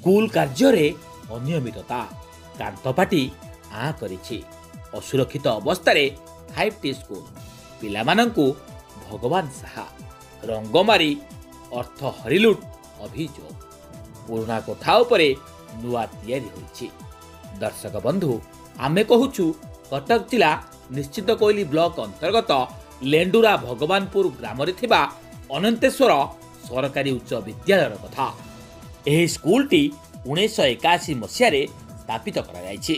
School कार्य अनियमितता कांतपाटी आ करिछि। असुरक्षित अवस्था 5T स्कूल पिलामानंकु भगवान साहा रंगमारी अर्थ हरिलुट अभियोग पुराना कोठा उपरे नुआ तैयारी होइछि। दर्शक बंधु आमे कहूछु कटक जिला निश्चित कोइली ब्लॉक अंतर्गत लेंडुरा भगवानपुर ग्राम रे थिबा अनंतेश्वर सरकारी उच्च विद्यालय कथा। एही स्कूलटी 1981 मसीह स्थापित करा जायछि।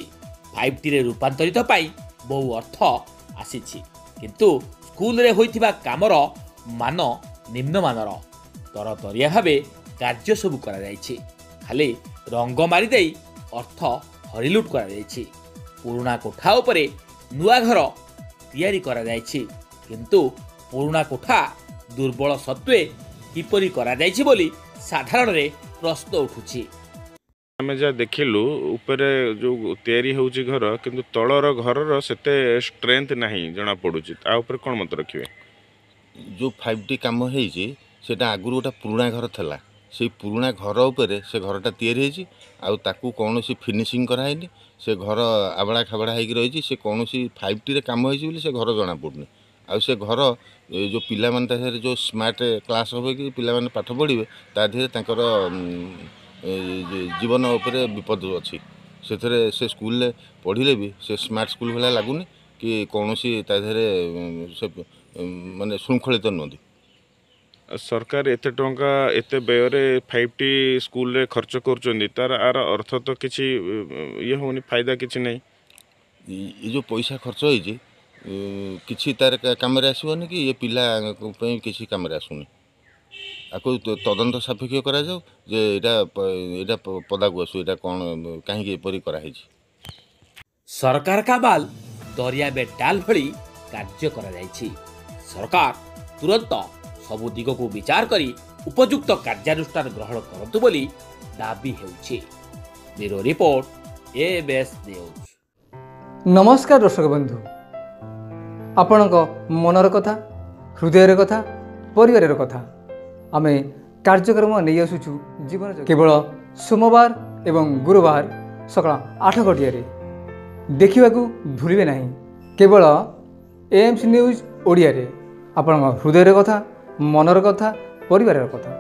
5T रे रूपांतरित पाई बहु अर्थ आसीछि, किंतु स्कूल रे होइथिबा कामर मान निम्नमानर तरतरिया भावे कार्य सबु करा जायछि। खाली रंग मारी देई अर्थ हरिलुट करा जायछि। पुराना कोठा उपरे नुआ घर तैयारी करा जायछि, किंतु पुराना कोठा दुर्बल सत्वे किपरि करा जायछि बोली साधारण रे प्रश्न उठुछि। आमे जा देखिलु ऊपर जो तैयारी होउछि घर, किंतु तळर घरर सेते स्ट्रेंथ नाही जना पडुछि। ता ऊपर कोन मत रखिबे? जो 5T काम होइछि सेटा आगुरु गोटा पुराना घर थला। से पुराना घर उपरे से घरटा तैयारी होइछि आ ताकू कोनोसी फिनिशिंग कराइनी। से घर आबड़ा खाबड़ा होइक रहिछि। से कोनोसी 5T रे काम होइछि बोली से घर जणा पडुनी। आ से घर जो पिला माने ताहे जो स्मार्ट क्लास होबे कि पिला माने पाठ पढिबे ता धीरे तांकर जीवन उपरे विपद अछि। सेथरे से स्कूल ले पढिले भी से स्मार्ट स्कूल भला लागुनी कि कोनोसी ता धीरे से माने शृंखलित नदी। सरकार एते टंका एते बेरे 5T स्कूल रे खर्च करचोंदी, तार आर अर्थ तो किछि ये होनी, फायदा किछि नै। ये जो पैसा खर्च होइछि किछि तार काम रे आसीबोनी कि ये पिला पे किछि काम रे आसुनी। आको तदंत सापेक्ष करा जाऊ जे एटा पदा को आसु एटा कोन काहे के परि करा हिछि। सरकार का बाल दरिया बे डाल भली कार्य करा जायछि। सरकार तुरंत सबु दिग को विचार करी उपयुक्त कार्यानुष्ठान ग्रहण करतु बोली दाबी हेउछि। Bureau report ABS news. नमस्कार दर्शक बंधु, आपणक मनर कथा, हृदयर कथा, परिवार कथा आमे कार्यक्रम नहीं आसुचु जीवन केवल सोमवार एवं गुरुवार सकाळ 8 घटिया देखा भूलिबे नहीं। केवल एएमसी न्यूज ओडिया रे आपणक हृदयर कथा, मनर कथा, परिवार कथा।